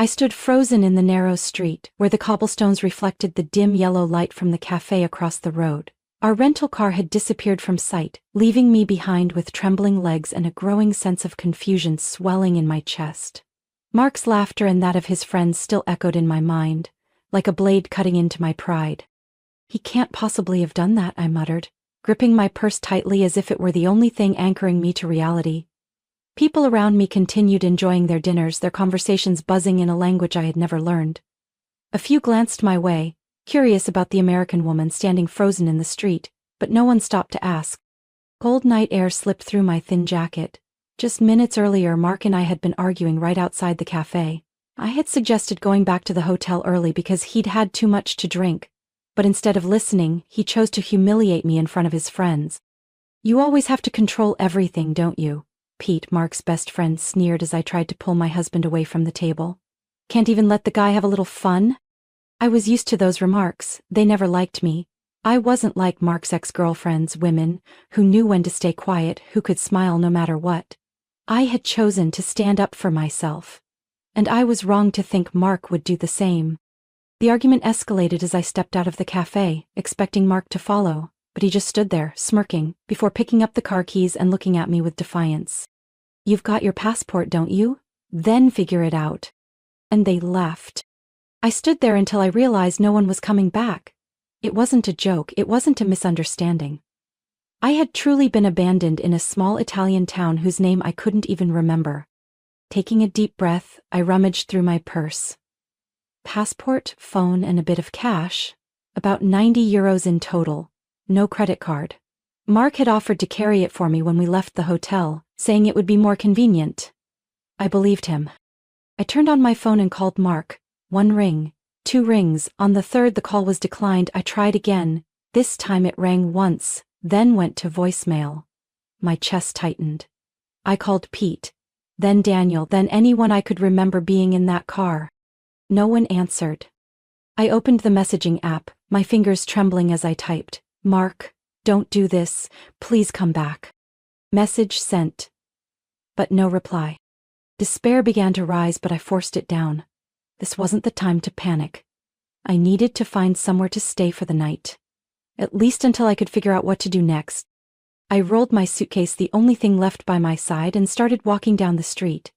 I stood frozen in the narrow street, where the cobblestones reflected the dim yellow light from the cafe across the road. Our rental car had disappeared from sight, leaving me behind with trembling legs and a growing sense of confusion swelling in my chest. Mark's laughter and that of his friends still echoed in my mind, like a blade cutting into my pride. "He can't possibly have done that," I muttered, gripping my purse tightly as if it were the only thing anchoring me to reality. People around me continued enjoying their dinners, their conversations buzzing in a language I had never learned. A few glanced my way, curious about the American woman standing frozen in the street, but no one stopped to ask. Cold night air slipped through my thin jacket. Just minutes earlier, Mark and I had been arguing right outside the cafe. I had suggested going back to the hotel early because he'd had too much to drink, but instead of listening, he chose to humiliate me in front of his friends. "You always have to control everything, don't you?" Pete, Mark's best friend, sneered as I tried to pull my husband away from the table. "Can't even let the guy have a little fun?" I was used to those remarks. They never liked me. I wasn't like Mark's ex-girlfriends, women who knew when to stay quiet, who could smile no matter what. I had chosen to stand up for myself, and I was wrong to think Mark would do the same. The argument escalated as I stepped out of the cafe, expecting Mark to follow, but he just stood there, smirking, before picking up the car keys and looking at me with defiance. "You've got your passport, don't you? Then figure it out." And they left. I stood there until I realized no one was coming back. It wasn't a joke, it wasn't a misunderstanding. I had truly been abandoned in a small Italian town whose name I couldn't even remember. Taking a deep breath, I rummaged through my purse. Passport, phone, and a bit of cash. About €90 in total. No credit card. Mark had offered to carry it for me when we left the hotel, saying it would be more convenient. I believed him. I turned on my phone and called Mark. 1 ring, 2 rings. On the third, the call was declined. I tried again. This time it rang once, then went to voicemail. My chest tightened. I called Pete, then Daniel, then anyone I could remember being in that car. No one answered. I opened the messaging app, my fingers trembling as I typed. "Mark, don't do this. Please come back." Message sent. But no reply. Despair began to rise, but I forced it down. This wasn't the time to panic. I needed to find somewhere to stay for the night. At least until I could figure out what to do next. I rolled my suitcase, the only thing left by my side, and started walking down the street.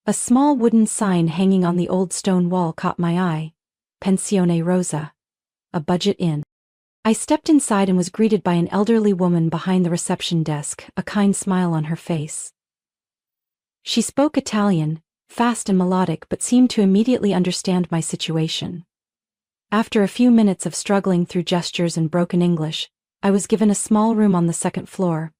A small wooden sign hanging on the old stone wall caught my eye. Pensione Rosa. A budget inn. I stepped inside and was greeted by an elderly woman behind the reception desk, a kind smile on her face. She spoke Italian, fast and melodic, but seemed to immediately understand my situation. After a few minutes of struggling through gestures and broken English, I was given a small room on the second floor.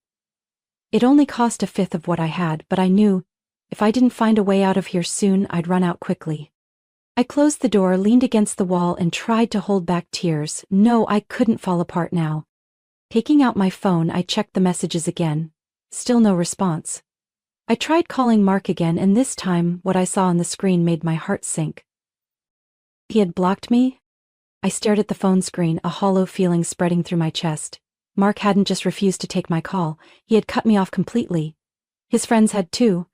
It only cost a fifth of what I had, but I knew, if I didn't find a way out of here soon, I'd run out quickly. I closed the door, leaned against the wall, and tried to hold back tears. No, I couldn't fall apart now. Taking out my phone, I checked the messages again. Still no response. I tried calling Mark again, and this time, what I saw on the screen made my heart sink. He had blocked me? I stared at the phone screen, a hollow feeling spreading through my chest. Mark hadn't just refused to take my call, he had cut me off completely. His friends had too.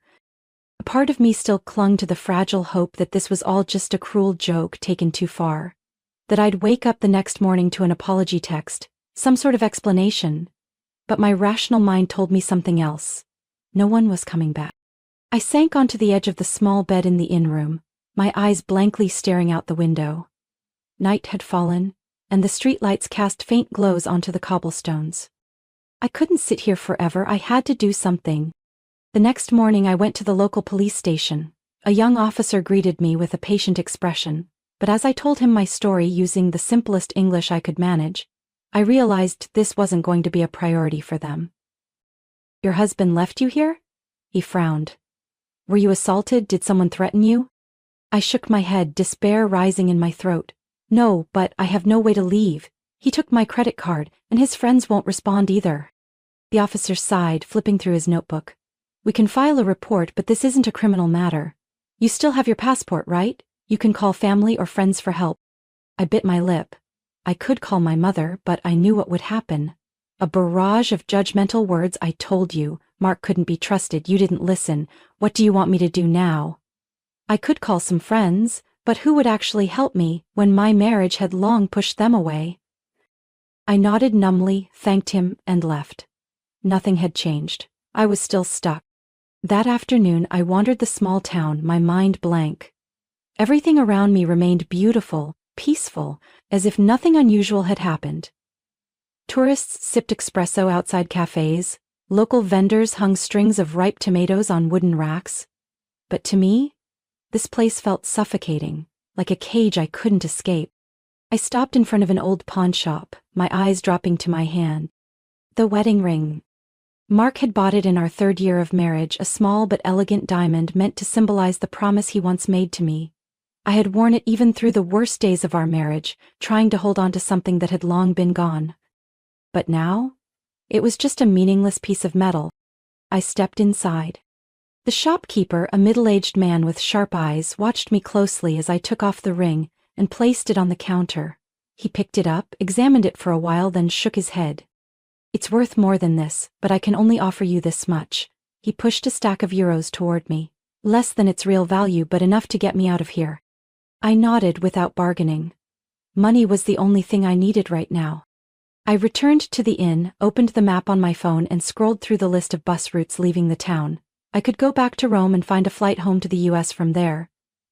A part of me still clung to the fragile hope that this was all just a cruel joke taken too far. That I'd wake up the next morning to an apology text, some sort of explanation. But my rational mind told me something else. No one was coming back. I sank onto the edge of the small bed in the inn room, my eyes blankly staring out the window. Night had fallen, and the streetlights cast faint glows onto the cobblestones. I couldn't sit here forever, I had to do something. The next morning I went to the local police station. A young officer greeted me with a patient expression, but as I told him my story using the simplest English I could manage, I realized this wasn't going to be a priority for them. "Your husband left you here?" He frowned. "Were you assaulted? Did someone threaten you?" I shook my head, despair rising in my throat. "No, but I have no way to leave. He took my credit card, and his friends won't respond either." The officer sighed, flipping through his notebook. "We can file a report, but this isn't a criminal matter. You still have your passport, right? You can call family or friends for help." I bit my lip. I could call my mother, but I knew what would happen. A barrage of judgmental words. "I told you, Mark couldn't be trusted, you didn't listen, what do you want me to do now?" I could call some friends, but who would actually help me when my marriage had long pushed them away? I nodded numbly, thanked him, and left. Nothing had changed. I was still stuck. That afternoon I wandered the small town, my mind blank. Everything around me remained beautiful, peaceful, as if nothing unusual had happened. Tourists sipped espresso outside cafes, local vendors hung strings of ripe tomatoes on wooden racks. But to me, this place felt suffocating, like a cage I couldn't escape. I stopped in front of an old pawnshop, my eyes dropping to my hand. The wedding ring. Mark had bought it in our 3rd year of marriage, a small but elegant diamond meant to symbolize the promise he once made to me. I had worn it even through the worst days of our marriage, trying to hold on to something that had long been gone. But now, it was just a meaningless piece of metal. I stepped inside. The shopkeeper, a middle-aged man with sharp eyes, watched me closely as I took off the ring and placed it on the counter. He picked it up, examined it for a while, then shook his head. "It's worth more than this, but I can only offer you this much." He pushed a stack of euros toward me. Less than its real value, but enough to get me out of here. I nodded without bargaining. Money was the only thing I needed right now. I returned to the inn, opened the map on my phone and scrolled through the list of bus routes leaving the town. I could go back to Rome and find a flight home to the US from there.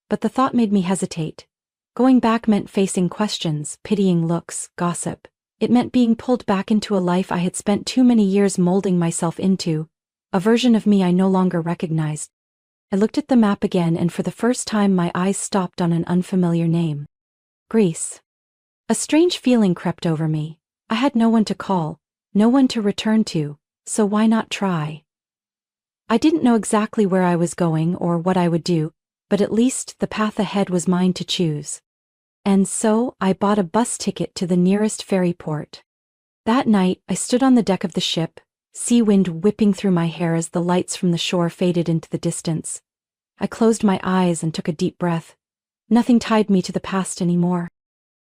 But the thought made me hesitate. Going back meant facing questions, pitying looks, gossip. It meant being pulled back into a life I had spent too many years molding myself into, a version of me I no longer recognized. I looked at the map again, and for the first time my eyes stopped on an unfamiliar name. Greece. A strange feeling crept over me. I had no one to call, no one to return to, so why not try? I didn't know exactly where I was going or what I would do, but at least the path ahead was mine to choose. And so I bought a bus ticket to the nearest ferry port. That night I stood on the deck of the ship, sea wind whipping through my hair as the lights from the shore faded into the distance. I closed my eyes and took a deep breath. Nothing tied me to the past anymore.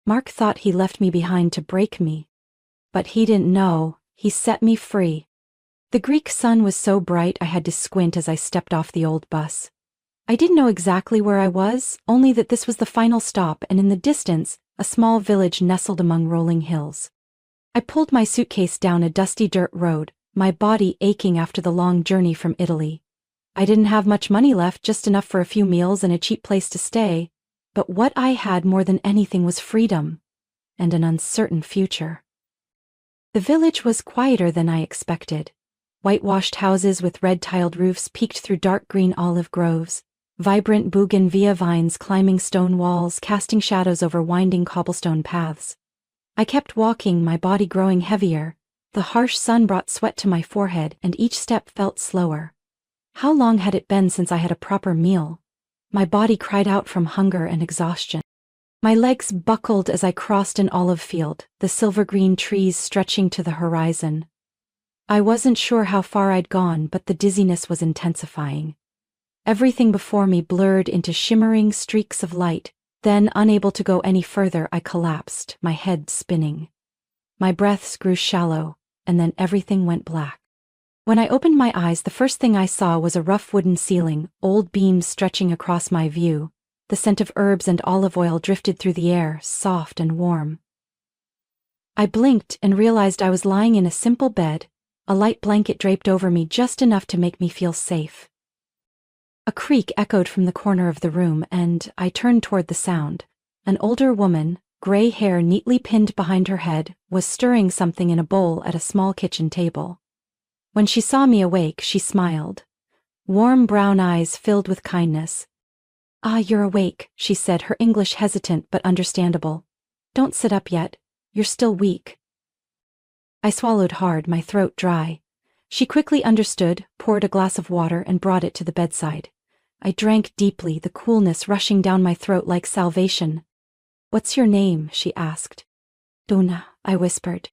Mark thought he left me behind to break me. But he didn't know, he set me free. The Greek sun was so bright I had to squint as I stepped off the old bus. I didn't know exactly where I was, only that this was the final stop, and in the distance, a small village nestled among rolling hills. I pulled my suitcase down a dusty dirt road, my body aching after the long journey from Italy. I didn't have much money left, just enough for a few meals and a cheap place to stay, but what I had more than anything was freedom, and an uncertain future. The village was quieter than I expected. Whitewashed houses with red-tiled roofs peeked through dark green olive groves. Vibrant bougainvillea vines climbing stone walls, casting shadows over winding cobblestone paths. I kept walking, my body growing heavier. The harsh sun brought sweat to my forehead, and each step felt slower. How long had it been since I had a proper meal? My body cried out from hunger and exhaustion. My legs buckled as I crossed an olive field, the silver-green trees stretching to the horizon. I wasn't sure how far I'd gone, but the dizziness was intensifying. Everything before me blurred into shimmering streaks of light. Then, unable to go any further, I collapsed, my head spinning. My breaths grew shallow, and then everything went black. When I opened my eyes, the first thing I saw was a rough wooden ceiling, old beams stretching across my view. The scent of herbs and olive oil drifted through the air, soft and warm. I blinked and realized I was lying in a simple bed, a light blanket draped over me just enough to make me feel safe. A creak echoed from the corner of the room, and I turned toward the sound. An older woman, gray hair neatly pinned behind her head, was stirring something in a bowl at a small kitchen table. When she saw me awake, she smiled. Warm brown eyes filled with kindness. "Ah, you're awake," she said, her English hesitant but understandable. "Don't sit up yet. You're still weak." I swallowed hard, my throat dry. She quickly understood, poured a glass of water and brought it to the bedside. I drank deeply, the coolness rushing down my throat like salvation. "What's your name?" she asked. "Duna," I whispered.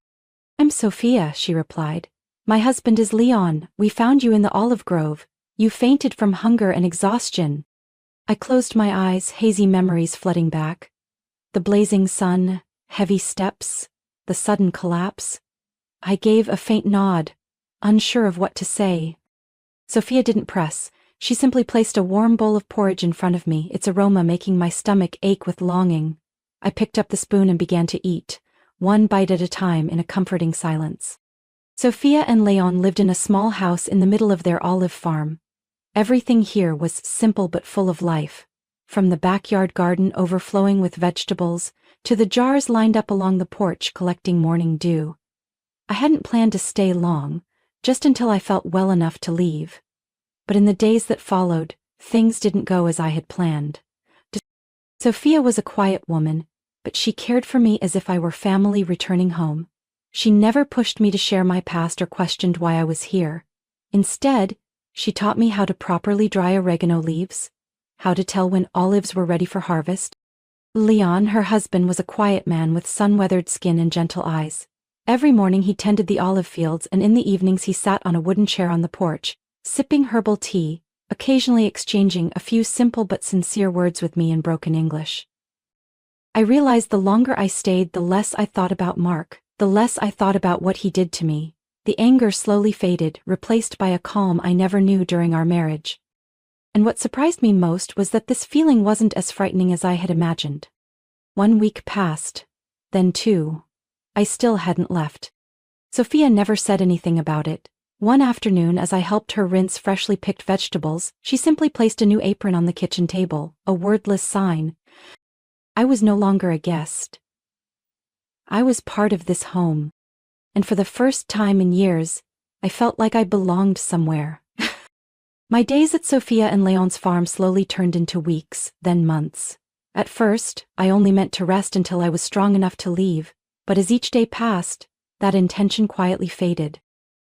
"I'm Sophia," she replied. "My husband is Leon. We found you in the olive grove. You fainted from hunger and exhaustion." I closed my eyes, hazy memories flooding back. The blazing sun, heavy steps, the sudden collapse. I gave a faint nod, unsure of what to say. Sophia didn't press. She simply placed a warm bowl of porridge in front of me, its aroma making my stomach ache with longing. I picked up the spoon and began to eat, one bite at a time in a comforting silence. Sophia and Leon lived in a small house in the middle of their olive farm. Everything here was simple but full of life, from the backyard garden overflowing with vegetables to the jars lined up along the porch collecting morning dew. I hadn't planned to stay long, just until I felt well enough to leave. But in the days that followed, things didn't go as I had planned. Sophia was a quiet woman, but she cared for me as if I were family returning home. She never pushed me to share my past or questioned why I was here. Instead, she taught me how to properly dry oregano leaves, how to tell when olives were ready for harvest. Leon, her husband, was a quiet man with sun-weathered skin and gentle eyes. Every morning he tended the olive fields, and in the evenings he sat on a wooden chair on the porch, sipping herbal tea, occasionally exchanging a few simple but sincere words with me in broken English. I realized the longer I stayed, the less I thought about Mark, the less I thought about what he did to me. The anger slowly faded, replaced by a calm I never knew during our marriage. And what surprised me most was that this feeling wasn't as frightening as I had imagined. 1 week passed, then 2. I still hadn't left. Sophia never said anything about it. One afternoon, as I helped her rinse freshly picked vegetables, she simply placed a new apron on the kitchen table, a wordless sign. I was no longer a guest. I was part of this home. And for the first time in years, I felt like I belonged somewhere. My days at Sophia and Leon's farm slowly turned into weeks, then months. At first, I only meant to rest until I was strong enough to leave, but as each day passed, that intention quietly faded.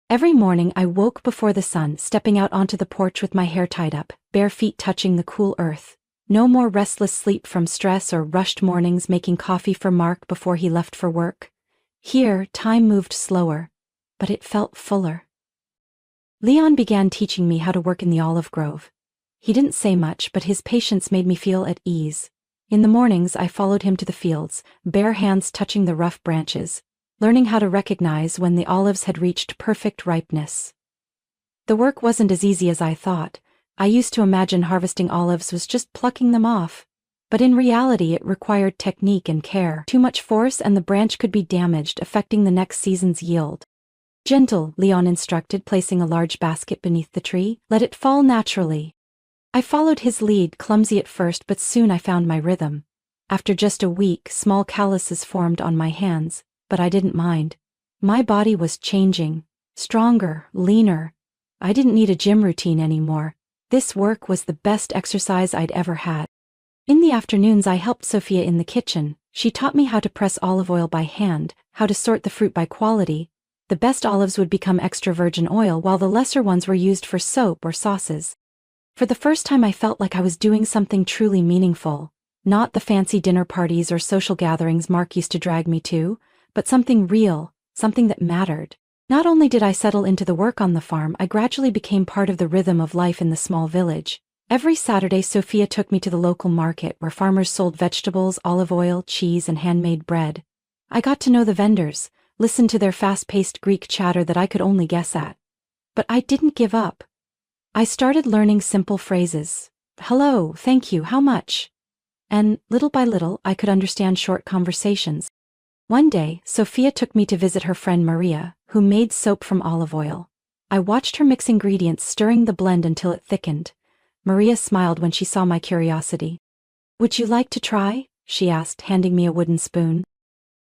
Every morning I woke before the sun, stepping out onto the porch with my hair tied up, bare feet touching the cool earth. No more restless sleep from stress or rushed mornings making coffee for Mark before he left for work. Here, time moved slower, but it felt fuller. Leon began teaching me how to work in the olive grove. He didn't say much, but his patience made me feel at ease. In the mornings I followed him to the fields, bare hands touching the rough branches, learning how to recognize when the olives had reached perfect ripeness. The work wasn't as easy as I thought. I used to imagine harvesting olives was just plucking them off. But in reality it required technique and care. Too much force and the branch could be damaged, affecting the next season's yield. Gentle, Leon instructed, placing a large basket beneath the tree. Let it fall naturally. I followed his lead, clumsy at first, but soon I found my rhythm. After just a week, small calluses formed on my hands, but I didn't mind. My body was changing. Stronger, leaner. I didn't need a gym routine anymore. This work was the best exercise I'd ever had. In the afternoons I helped Sophia in the kitchen. She taught me how to press olive oil by hand, how to sort the fruit by quality. The best olives would become extra virgin oil while the lesser ones were used for soap or sauces. For the first time I felt like I was doing something truly meaningful. Not the fancy dinner parties or social gatherings Mark used to drag me to, but something real, something that mattered. Not only did I settle into the work on the farm, I gradually became part of the rhythm of life in the small village. Every Saturday Sophia took me to the local market where farmers sold vegetables, olive oil, cheese, and handmade bread. I got to know the vendors, listened to their fast-paced Greek chatter that I could only guess at. But I didn't give up. I started learning simple phrases. Hello, thank you, how much? And little by little I could understand short conversations. One day, Sophia took me to visit her friend Maria, who made soap from olive oil. I watched her mix ingredients, stirring the blend until it thickened. Maria smiled when she saw my curiosity. Would you like to try? She asked, handing me a wooden spoon.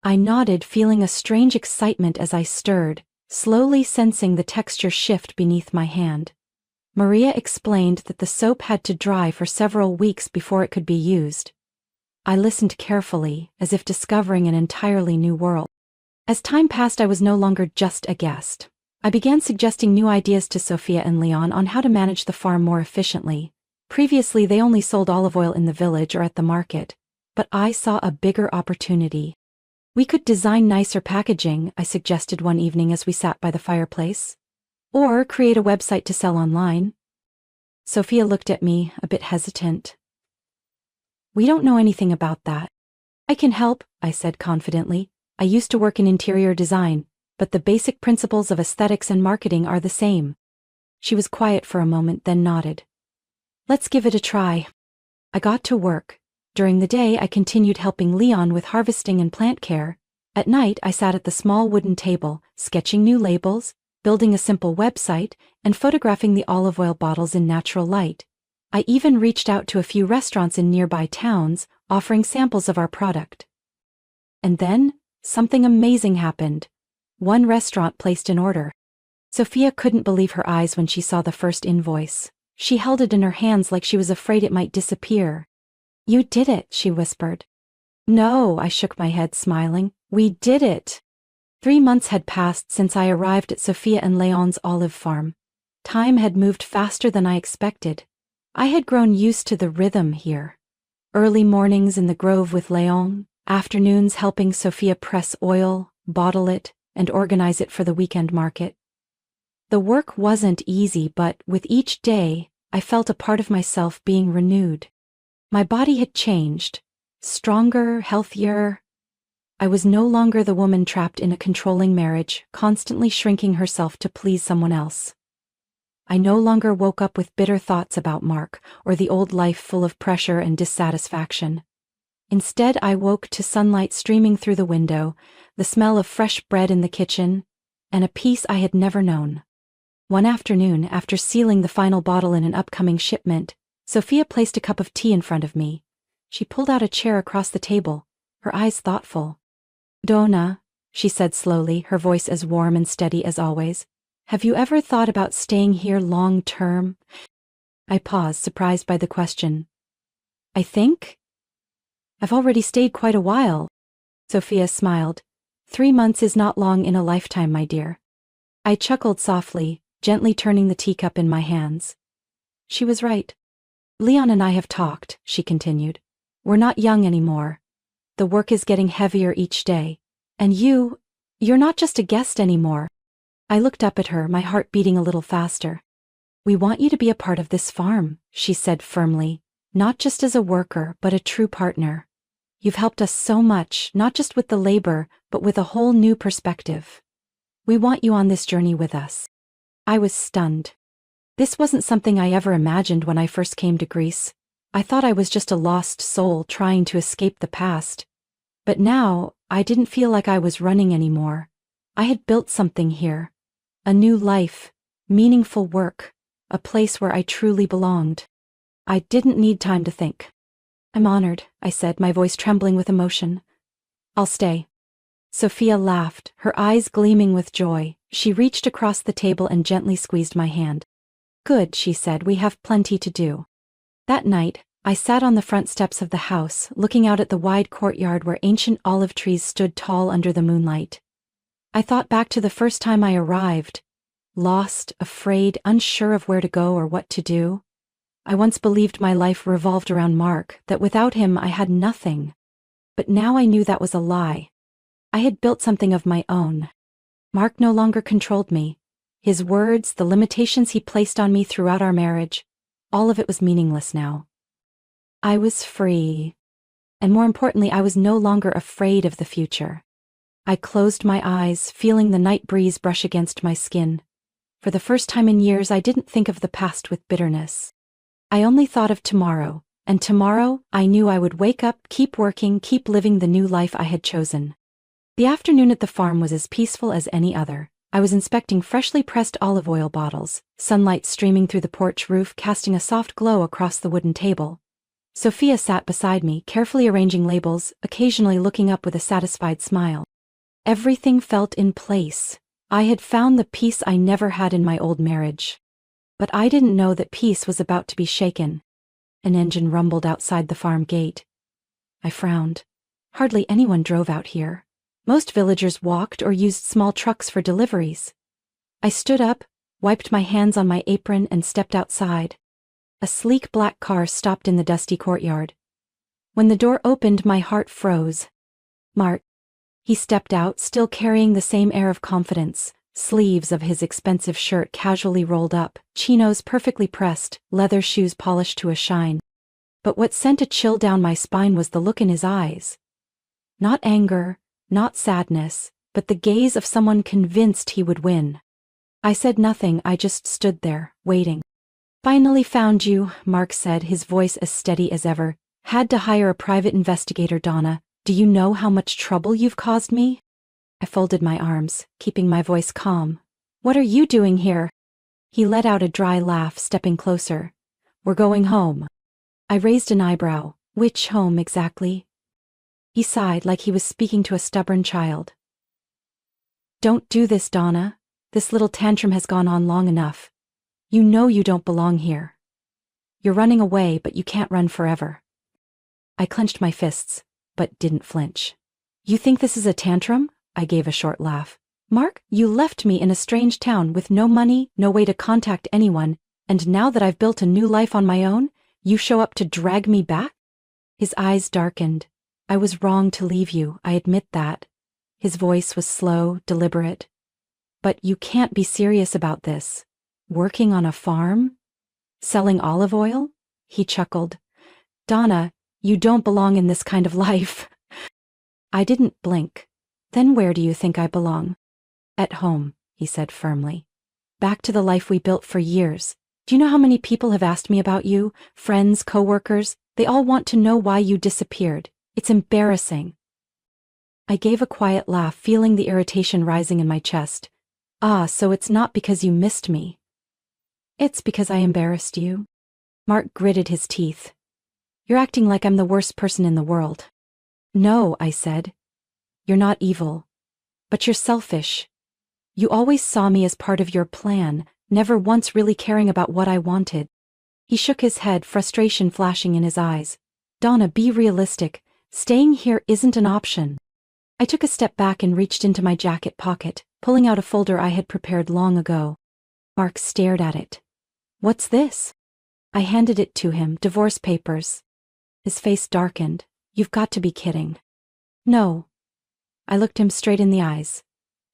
I nodded, feeling a strange excitement as I stirred, slowly sensing the texture shift beneath my hand. Maria explained that the soap had to dry for several weeks before it could be used. I listened carefully, as if discovering an entirely new world. As time passed, I was no longer just a guest. I began suggesting new ideas to Sophia and Leon on how to manage the farm more efficiently. Previously, they only sold olive oil in the village or at the market, but I saw a bigger opportunity. We could design nicer packaging, I suggested one evening as we sat by the fireplace. Or create a website to sell online. Sophia looked at me, a bit hesitant. We don't know anything about that. I can help, I said confidently. I used to work in interior design, but the basic principles of aesthetics and marketing are the same. She was quiet for a moment, then nodded. Let's give it a try. I got to work. During the day, I continued helping Leon with harvesting and plant care. At night, I sat at the small wooden table, sketching new labels, building a simple website, and photographing the olive oil bottles in natural light. I even reached out to a few restaurants in nearby towns, offering samples of our product. And then, something amazing happened. One restaurant placed an order. Sophia couldn't believe her eyes when she saw the first invoice. She held it in her hands like she was afraid it might disappear. "You did it," she whispered. "No," I shook my head, smiling. "We did it." 3 months had passed since I arrived at Sophia and Leon's olive farm. Time had moved faster than I expected. I had grown used to the rhythm here. Early mornings in the grove with Leon, afternoons helping Sophia press oil, bottle it, and organize it for the weekend market. The work wasn't easy, but with each day, I felt a part of myself being renewed. My body had changed. Stronger, healthier. I was no longer the woman trapped in a controlling marriage, constantly shrinking herself to please someone else. I no longer woke up with bitter thoughts about Mark or the old life full of pressure and dissatisfaction. Instead, I woke to sunlight streaming through the window, the smell of fresh bread in the kitchen, and a peace I had never known. One afternoon, after sealing the final bottle in an upcoming shipment, Sophia placed a cup of tea in front of me. She pulled out a chair across the table, her eyes thoughtful. "Donna," she said slowly, her voice as warm and steady as always, "have you ever thought about staying here long term?" I paused, surprised by the question. "I think? I've already stayed quite a while." Sophia smiled. 3 months is not long in a lifetime, my dear." I chuckled softly, gently turning the teacup in my hands. She was right. "Leon and I have talked," she continued. "We're not young anymore. The work is getting heavier each day. And you're not just a guest anymore." I looked up at her, my heart beating a little faster. "We want you to be a part of this farm," she said firmly, "not just as a worker, but a true partner. You've helped us so much, not just with the labor, but with a whole new perspective. We want you on this journey with us." I was stunned. This wasn't something I ever imagined when I first came to Greece. I thought I was just a lost soul trying to escape the past. But now, I didn't feel like I was running anymore. I had built something here. A new life, meaningful work, a place where I truly belonged. I didn't need time to think. "I'm honored," I said, my voice trembling with emotion. "I'll stay." Sophia laughed, her eyes gleaming with joy. She reached across the table and gently squeezed my hand. "Good," she said, "we have plenty to do." That night, I sat on the front steps of the house, looking out at the wide courtyard where ancient olive trees stood tall under the moonlight. I thought back to the first time I arrived. Lost, afraid, unsure of where to go or what to do. I once believed my life revolved around Mark, that without him I had nothing. But now I knew that was a lie. I had built something of my own. Mark no longer controlled me. His words, the limitations he placed on me throughout our marriage, all of it was meaningless now. I was free. And more importantly, I was no longer afraid of the future. I closed my eyes, feeling the night breeze brush against my skin. For the first time in years, I didn't think of the past with bitterness. I only thought of tomorrow, and tomorrow, I knew I would wake up, keep working, keep living the new life I had chosen. The afternoon at the farm was as peaceful as any other. I was inspecting freshly pressed olive oil bottles, sunlight streaming through the porch roof, casting a soft glow across the wooden table. Sophia sat beside me, carefully arranging labels, occasionally looking up with a satisfied smile. Everything felt in place. I had found the peace I never had in my old marriage. But I didn't know that peace was about to be shaken. An engine rumbled outside the farm gate. I frowned. Hardly anyone drove out here. Most villagers walked or used small trucks for deliveries. I stood up, wiped my hands on my apron, and stepped outside. A sleek black car stopped in the dusty courtyard. When the door opened, my heart froze. "Mart." He stepped out, still carrying the same air of confidence, sleeves of his expensive shirt casually rolled up, chinos perfectly pressed, leather shoes polished to a shine. But what sent a chill down my spine was the look in his eyes. Not anger, not sadness, but the gaze of someone convinced he would win. I said nothing, I just stood there, waiting. Finally found you, Mark said, his voice as steady as ever. Had to hire a private investigator, Donna. Do you know how much trouble you've caused me? I folded my arms, keeping my voice calm. What are you doing here? He let out a dry laugh, stepping closer. We're going home. I raised an eyebrow. Which home exactly? He sighed like he was speaking to a stubborn child. Don't do this, Donna. This little tantrum has gone on long enough. You know you don't belong here. You're running away, but you can't run forever. I clenched my fists, but didn't flinch. You think this is a tantrum? I gave a short laugh. Mark, you left me in a strange town with no money, no way to contact anyone, and now that I've built a new life on my own, you show up to drag me back? His eyes darkened. I was wrong to leave you, I admit that. His voice was slow, deliberate. But you can't be serious about this. Working on a farm? Selling olive oil? He chuckled. Donna, you don't belong in this kind of life. I didn't blink. Then where do you think I belong? At home, he said firmly. Back to the life we built for years. Do you know how many people have asked me about you? Friends, coworkers? They all want to know why you disappeared. It's embarrassing. I gave a quiet laugh, feeling the irritation rising in my chest. Ah, so it's not because you missed me. It's because I embarrassed you. Mark gritted his teeth. You're acting like I'm the worst person in the world. No, I said. You're not evil. But you're selfish. You always saw me as part of your plan, never once really caring about what I wanted. He shook his head, frustration flashing in his eyes. Donna, be realistic. Staying here isn't an option. I took a step back and reached into my jacket pocket, pulling out a folder I had prepared long ago. Mark stared at it. What's this? I handed it to him, divorce papers. His face darkened. You've got to be kidding. No. I looked him straight in the eyes.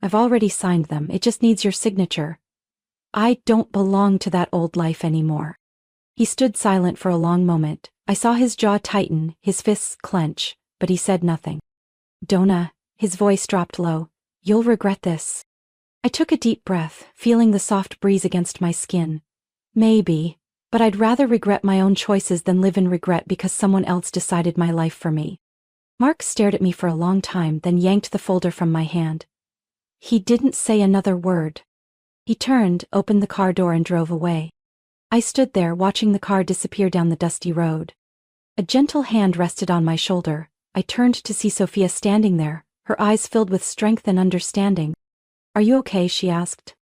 I've already signed them, it just needs your signature. I don't belong to that old life anymore. He stood silent for a long moment. I saw his jaw tighten, his fists clench, but he said nothing. Donna, his voice dropped low, you'll regret this. I took a deep breath, feeling the soft breeze against my skin. Maybe, but I'd rather regret my own choices than live in regret because someone else decided my life for me. Mark stared at me for a long time, then yanked the folder from my hand. He didn't say another word. He turned, opened the car door and drove away. I stood there, watching the car disappear down the dusty road. A gentle hand rested on my shoulder. I turned to see Sophia standing there, her eyes filled with strength and understanding. Are you okay? She asked.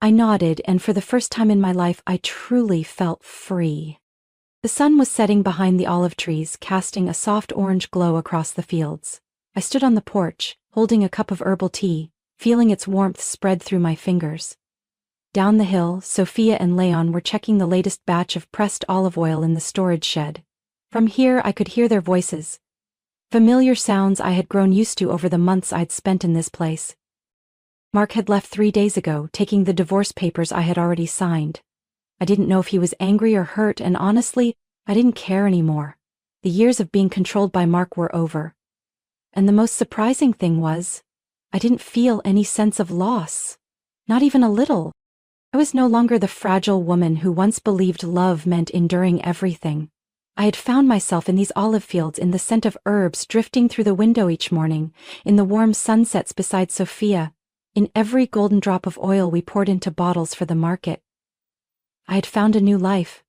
I nodded, and for the first time in my life I truly felt free. The sun was setting behind the olive trees, casting a soft orange glow across the fields. I stood on the porch, holding a cup of herbal tea, feeling its warmth spread through my fingers. Down the hill, Sophia and Leon were checking the latest batch of pressed olive oil in the storage shed. From here I could hear their voices. Familiar sounds I had grown used to over the months I'd spent in this place. Mark had left 3 days ago, taking the divorce papers I had already signed. I didn't know if he was angry or hurt, and honestly, I didn't care anymore. The years of being controlled by Mark were over. And the most surprising thing was, I didn't feel any sense of loss. Not even a little. I was no longer the fragile woman who once believed love meant enduring everything. I had found myself in these olive fields, in the scent of herbs drifting through the window each morning, in the warm sunsets beside Sophia, in every golden drop of oil we poured into bottles for the market. I had found a new life,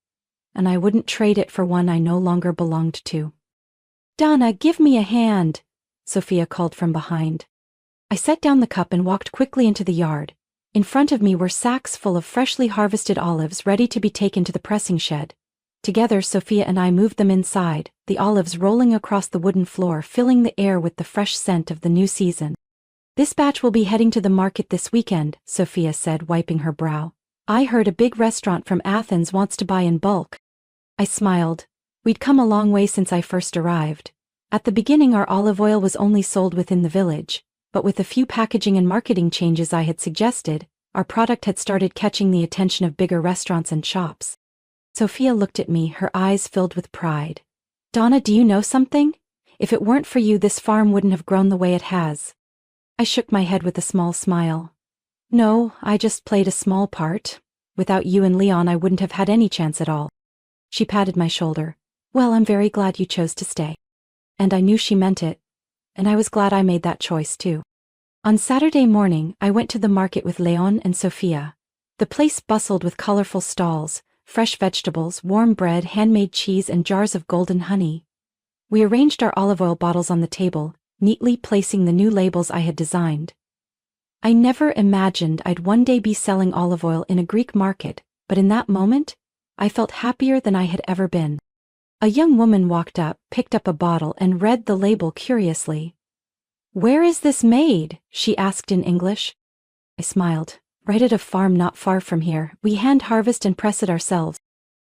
and I wouldn't trade it for one I no longer belonged to. Donna, give me a hand, Sophia called from behind. I set down the cup and walked quickly into the yard. In front of me were sacks full of freshly harvested olives ready to be taken to the pressing shed. Together, Sophia and I moved them inside, the olives rolling across the wooden floor, filling the air with the fresh scent of the new season. This batch will be heading to the market this weekend, Sophia said, wiping her brow. I heard a big restaurant from Athens wants to buy in bulk. I smiled. We'd come a long way since I first arrived. At the beginning, our olive oil was only sold within the village, but with a few packaging and marketing changes I had suggested, our product had started catching the attention of bigger restaurants and shops. Sophia looked at me, her eyes filled with pride. Donna, do you know something? If it weren't for you, this farm wouldn't have grown the way it has. I shook my head with a small smile. No, I just played a small part. Without you and Leon I wouldn't have had any chance at all. She patted my shoulder. Well, I'm very glad you chose to stay. And I knew she meant it. And I was glad I made that choice too. On Saturday morning, I went to the market with Leon and Sophia. The place bustled with colorful stalls, fresh vegetables, warm bread, handmade cheese, and jars of golden honey. We arranged our olive oil bottles on the table, neatly placing the new labels I had designed. I never imagined I'd one day be selling olive oil in a Greek market, but in that moment, I felt happier than I had ever been. A young woman walked up, picked up a bottle, and read the label curiously. "Where is this made?" she asked in English. I smiled. "Right at a farm not far from here. We hand harvest and press it ourselves."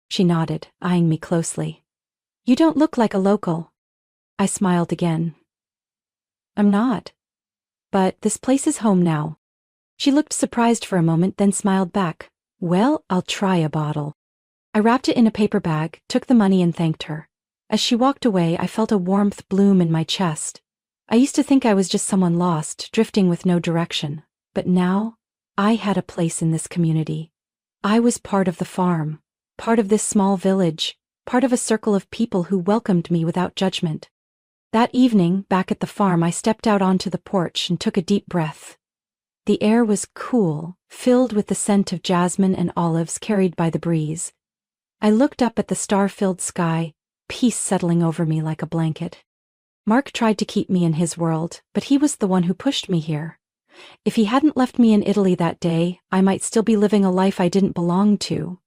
She nodded, eyeing me closely. "You don't look like a local." I smiled again. "I'm not. But this place is home now." She looked surprised for a moment, then smiled back. "Well, I'll try a bottle." I wrapped it in a paper bag, took the money and thanked her. As she walked away, I felt a warmth bloom in my chest. I used to think I was just someone lost, drifting with no direction. But now, I had a place in this community. I was part of the farm, part of this small village, part of a circle of people who welcomed me without judgment. That evening, back at the farm, I stepped out onto the porch and took a deep breath. The air was cool, filled with the scent of jasmine and olives carried by the breeze. I looked up at the star-filled sky, peace settling over me like a blanket. Mark tried to keep me in his world, but he was the one who pushed me here. If he hadn't left me in Italy that day, I might still be living a life I didn't belong to.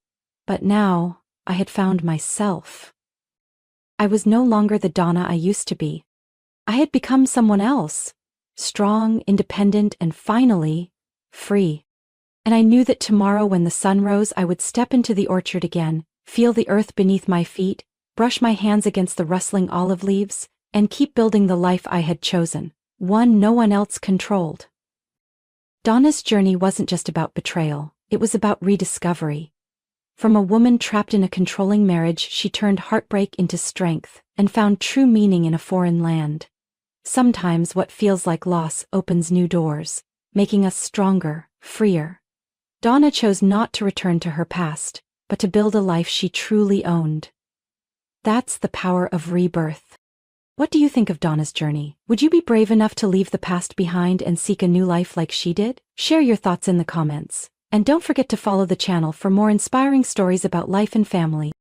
But now, I had found myself. I was no longer the Donna I used to be. I had become someone else, strong, independent, and finally, free. And I knew that tomorrow when the sun rose I would step into the orchard again, feel the earth beneath my feet, brush my hands against the rustling olive leaves, and keep building the life I had chosen, one no one else controlled. Donna's journey wasn't just about betrayal, it was about rediscovery. From a woman trapped in a controlling marriage, she turned heartbreak into strength and found true meaning in a foreign land. Sometimes what feels like loss opens new doors, making us stronger, freer. Donna chose not to return to her past, but to build a life she truly owned. That's the power of rebirth. What do you think of Donna's journey? Would you be brave enough to leave the past behind and seek a new life like she did? Share your thoughts in the comments. And don't forget to follow the channel for more inspiring stories about life and family.